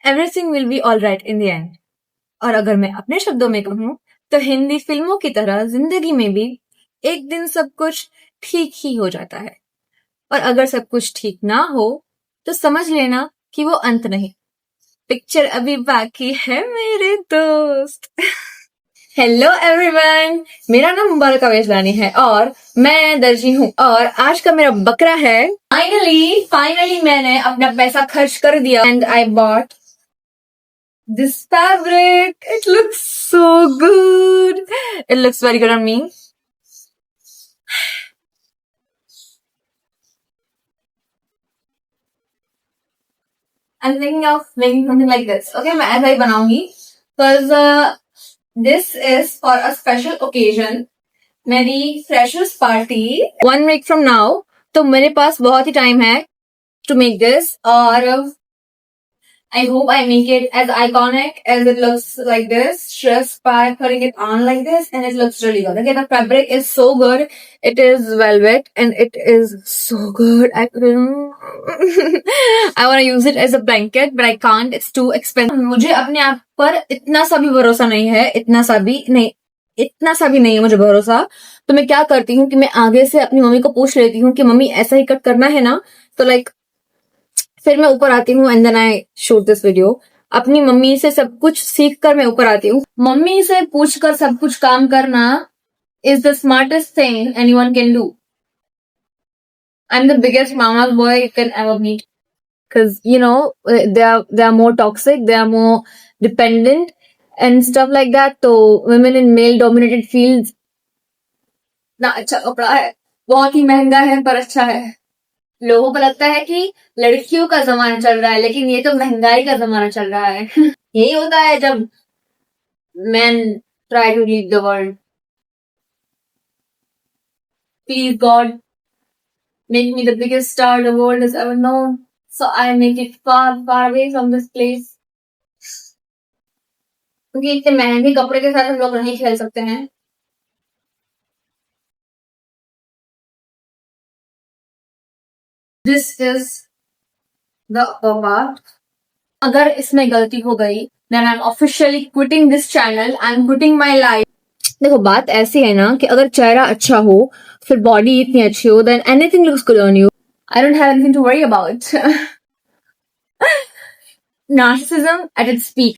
Everything will be all right in the and. और अगर मैं अपने शब्दों में कहूँ तो हिंदी फिल्मों की तरह जिंदगी में भी एक दिन सब कुछ ठीक ही हो जाता है। और अगर सब कुछ ठीक ना हो तो समझ लेना कि वो अंत नहीं, पिक्चर अभी बाकी है मेरे दोस्त। हेलो एवरीवन, मेरा नाम मुबारक अवेशलानी है और मैं दर्जी हूँ। और आज का मेरा बकरा है फाइनली मैंने अपना पैसा खर्च कर दिया and I bought this fabric. It looks so good, it looks very good on me. I'm thinking of making something like this. Okay, मैं ऐसा ही बनाऊंगी because this is for a special occasion, मेरी freshers party 1 week from now। तो मेरे पास बहुत ही time है to make this और I hope I make it as iconic as it looks like this, just by putting it on like this, and it looks really good. Okay, the fabric is so good. It is velvet and it is so good. I want to use it as a blanket, but I can't. It's too expensive. मुझे अपने आप पर इतना सा भी भरोसा नहीं है, इतना सा भी नहीं है मुझे भरोसा। तो मैं क्या करती हूँ कि मैं आगे से अपनी मम्मी को पूछ लेती हूँ कि मम्मी ऐसा ही कट करना है ना, तो लाइक फिर मैं ऊपर आती हूँ and then I shoot this video. अपनी मम्मी से सब कुछ सीख कर मैं ऊपर आती हूँ। मम्मी से पूछकर सब कुछ काम करना is the smartest thing anyone can do. I am the biggest मामा's boy you can ever meet because you know they are more toxic, they are more dependent and stuff like that। तो women in male dominated fields ना अच्छा कपड़ा है, बहुत ही महंगा है पर अच्छा है। लोगों को लगता है कि लड़कियों का जमाना चल रहा है, लेकिन ये तो महंगाई का जमाना चल रहा है। यही होता है जब men try to lead the world। Please God, make me the biggest star the world has ever known, so I make it far far away from this place। क्योंकि इतने महंगे कपड़े के साथ हम लोग नहीं खेल सकते हैं। This is the part। अगर इसमें गलती हो गई then I'm officially quitting this channel, I'm quitting my life। देखो बात ऐसी है ना कि अगर चेहरा अच्छा हो, फिर बॉडी इतनी अच्छी हो, then anything looks good on you। I don't have anything to worry about। Narcissism at its peak।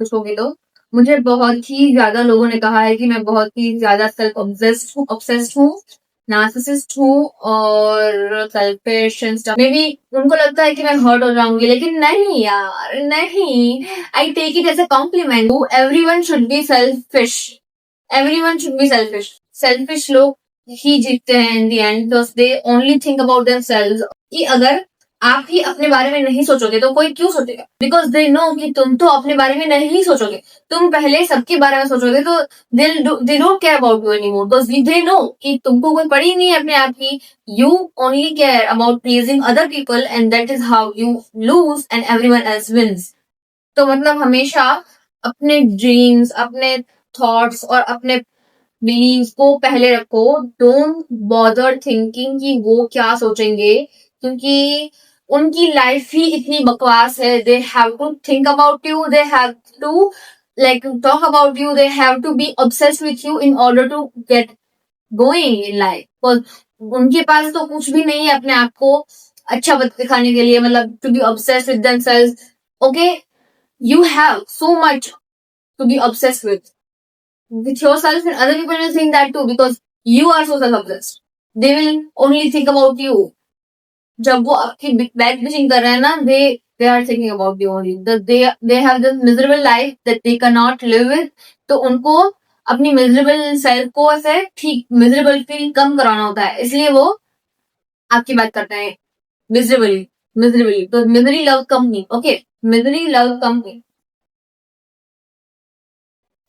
कुछ होगी तो मुझे बहुत ही ज्यादा लोगों ने कहा है कि मैं बहुत ही ज्यादा सेल्फ ऑब्सेस्ड हूँ, नार्सिसिस्ट हूँ और selfish and stuff. May be उनको लगता है कि मैं हर्ट हो जाऊंगी, लेकिन नहीं यार, नहीं। I take it as a compliment. Everyone should be selfish, everyone should be selfish. Selfish लोग ही जीतते हैं in the end because they only think about themselves. कि अगर आप ही अपने बारे में नहीं सोचोगे तो कोई क्यों सोचेगा? बिकॉज दे नो कि तुम तो अपने बारे में नहीं सोचोगे, तुम पहले सबके बारे में सोचोगे, तो they don't care about you anymore because they know कि तुमको कोई पड़ी नहीं है अपने आप की। You only care about pleasing other people and that is how you lose and everyone else wins. तो मतलब हमेशा अपने ड्रीम्स, अपने थॉट्स और अपने बिलीव्स को पहले रखो। डोंट बॉदर थिंकिंग कि वो क्या सोचेंगे, क्योंकि उनकी लाइफ ही इतनी बकवास है। They have to think about you, they have to like talk about you, they have to be obsessed with you in order to get going in life. उनके पास तो कुछ भी नहीं है अपने आप को अच्छा दिखाने के लिए, मतलब to be obsessed with themselves. Okay, you have so much to be obsessed with yourself, and other people will think that too because you are so self-obsessed। They will only think about you। जब वो आपकी back bitching कर रहे हैं ना, they are thinking about you only। They have this miserable life that they cannot live with। तो उनको अपनी miserable self को ऐसे ठीक miserable feel कम कराना होता है, इसलिए वो आपकी बात करते हैं miserably। तो misery love company। okay, misery love company।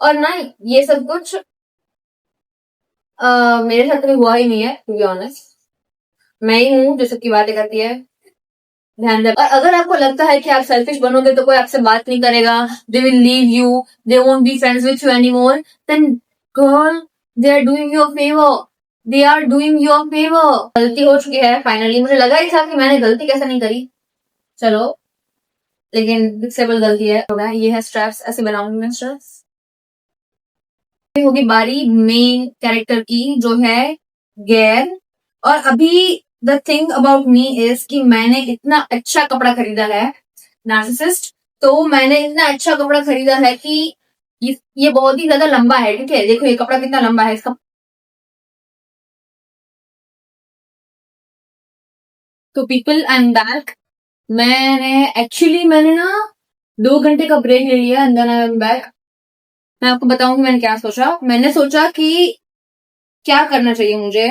और ना ये सब कुछ मेरे साथ कभी हुआ ही नहीं है, टू बी ऑनेस्ट। मैं ही हूँ जो सबकी बातें करती है, ध्यान रख। और अगर आपको लगता है कि आप सेल्फिश बनोगे तो कोई आपसे बात नहीं करेगा, they will leave you, they won't be friends with you anymore, then girl, they are doing your favour, they are doing your favour. गलती हो चुकी है फाइनली। मुझे लगा ही था कि मैंने गलती कैसे नहीं करी, चलो, लेकिन फिक्सेबल गलती है। ये है स्ट्रैप्स, ऐसे बनाऊंगी मैं स्ट्रैप्स। होगी बारी मेन कैरेक्टर की, जो है गैर। और अभी the thing about me is कि मैंने इतना अच्छा कपड़ा खरीदा है, नार्सिसिस्ट। तो मैंने इतना अच्छा कपड़ा खरीदा है कि ये बहुत ही ज्यादा लंबा है, ठीक है। देखो ये कपड़ा कितना लंबा है इसका। तो पीपल, आई एम बैक। मैंने ना 2 घंटे का ब्रेक ले लिया and then I am back. मैं आपको बताऊंगी मैंने क्या सोचा। मैंने सोचा कि क्या करना चाहिए मुझे।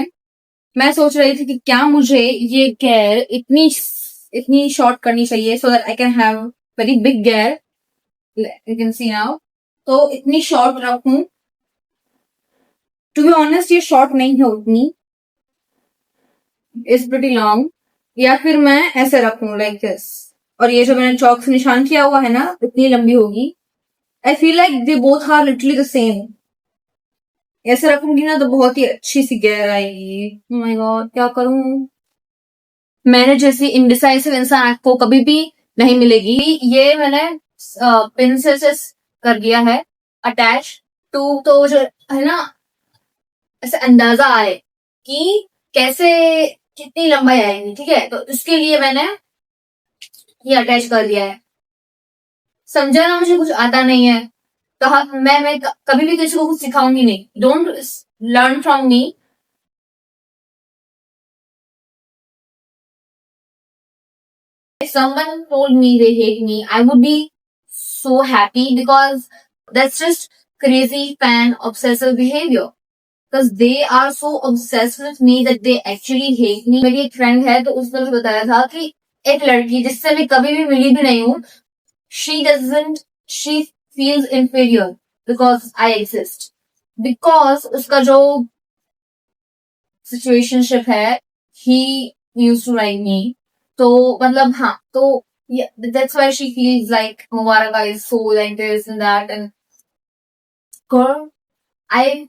मैं सोच रही थी कि क्या मुझे ये गैर इतनी इतनी शॉर्ट करनी चाहिए, so that I can have very big गैर, यू कैन सी नाउ। तो इतनी शॉर्ट रखूं। टू बी ऑनेस्ट ये शॉर्ट नहीं है उतनी, इज प्रिटी लॉन्ग। या फिर मैं ऐसे रखूं लाइक दिस, और ये जो मैंने चौक से निशान किया हुआ है ना, इतनी लंबी होगी। I feel like they both are literally the same. ऐसे रखूंगी ना तो बहुत ही अच्छी सी गैर आएगी। माय गॉड, क्या करूं। मैंने जैसी इंडिसाइसिव इंसान आपको कभी भी नहीं मिलेगी। ये मैंने पिन से कर दिया है अटैच टू, तो जो है ना, ऐसे अंदाजा आए कि कैसे कितनी लंबाई आएगी, ठीक है। तो इसके लिए मैंने ये अटैच कर दिया है। समझा ना, मुझे कुछ आता नहीं है। कहा मैं कभी भी किसी को कुछ सिखाऊंगी नहीं। Don't learn from me. If someone told me they hate me, I would be so happy, because that's just crazy fan obsessive behavior. Because they are so obsessed with me that they actually hate me. मेरी एक friend है, तो उसने मुझे बताया था कि एक लड़की जिससे मैं कभी भी मिली भी नहीं हूँ, she doesn't, she feels inferior because I exist. Because उसका जो सिचुएशनशिप है, he used to like me. तो मतलब हाँ, तो that's why she feels like Mubaraka is so like this and that. And girl, I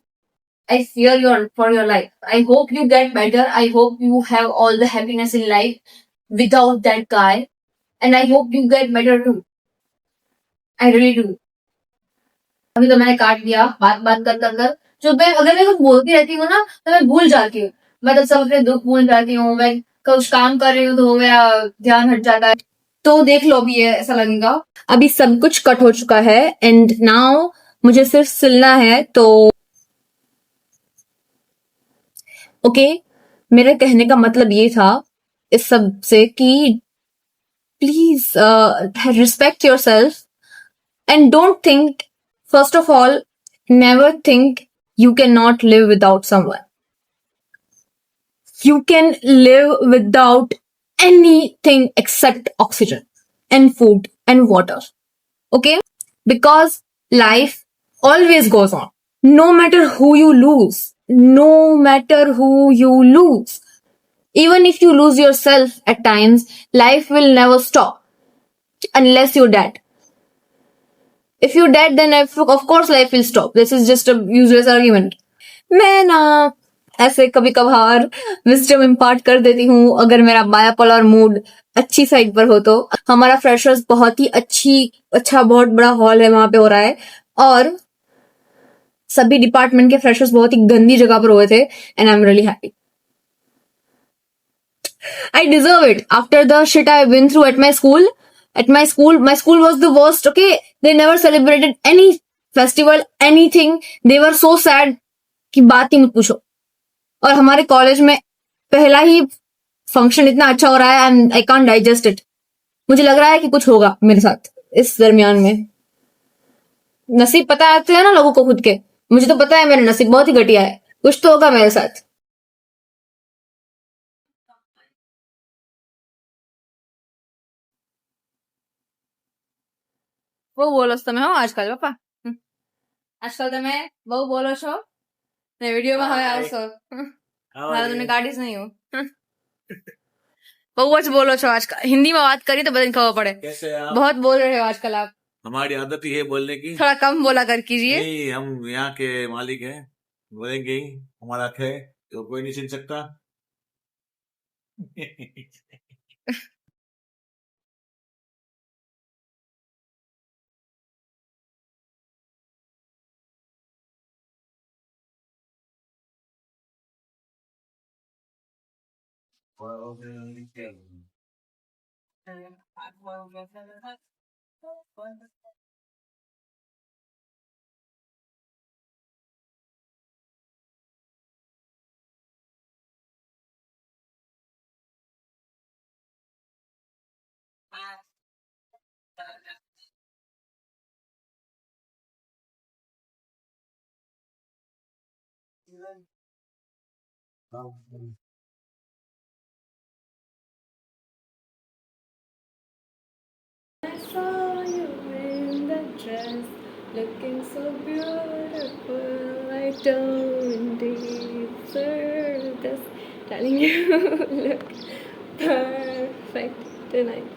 I fear for your life. I hope you get better. I hope you have all the happiness in life without that guy. And I hope you get better too. I really do. अभी तो मैंने काट दिया बात बात कर। जो मैं अगर मैं कुछ बोलती रहती हूँ ना, तो मैं भूल जाती हूँ। मैं तो सब अपने दुख भूल जाती हूँ। मैं कुछ काम कर रही हूँ तो मेरा ध्यान हट जाता है। तो देख लो, अभी ये ऐसा लगेगा। अभी सब कुछ कट हो चुका है एंड नाउ मुझे सिर्फ सिलना है। तो ओके, मेरे कहने का मतलब ये था इस सब से कि please respect your self and don't think, first of all, never think you cannot live without someone. You can live without anything except oxygen and food and water. Okay? Because life always goes on. No matter who you lose, no matter who you lose, even if you lose yourself at times, life will never stop unless you're dead. If you're dead, then of course life will stop. This is just a useless argument. मैं ना ऐसे कभी कभार wisdom impart कर देती हूँ अगर मेरा बायापोलर और मूड अच्छी साइड पर हो तो। हमारा फ्रेशर्स बहुत ही अच्छा बहुत बड़ा हॉल है, वहां पे हो रहा है, और सभी डिपार्टमेंट के फ्रेशर्स बहुत ही गंदी जगह पर हुए थे and I am really happy. I deserve it after the shit I've been through at my school. My school was the worst. Okay, they never celebrated any festival, anything. They were so sad कि बात ही मत पूछो. और हमारे college में पहला ही function इतना अच्छा हो रहा है and I can't digest it. मुझे लग रहा है कि कुछ होगा मेरे साथ इस दरमियान में. नसीब पता आते हैं ना लोगों को खुद के. मुझे तो पता है मेरा नसीब बहुत ही घटिया है. कुछ तो होगा मेरे साथ. બહુ બોલો છો તમે હો આજકાલ બાપા. આજકાલ તમે બહુ બોલો છો ને વિડીયોમાં હવે આવશો. મારે તમને કાઢીશ નહીં હું. બહુ જ બોલો છો આજકાલ. हिंदीમાં વાત કરી तो बदन खबर पड़े. कैसे आप? बहुत बोल रहे हो आजकल आप. हमारी आदत ही है बोलने की. थोड़ा कम बोला कर कीजिए. नहीं, हम यहाँ के मालिक हैं, बोलेंगे ही. हमारा है तो कोई नहीं छीन सकता. I saw you in the dress, looking so beautiful. I don't deserve this. Telling you look perfect tonight.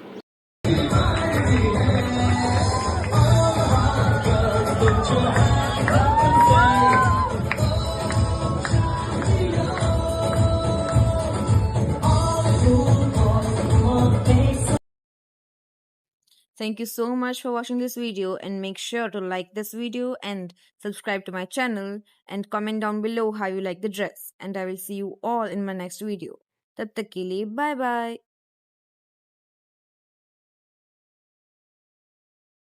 Thank you so much for watching this video, and make sure to like this video and subscribe to my channel and comment down below how you like the dress, and I will see you all in my next video. Tab tak ke liye bye bye.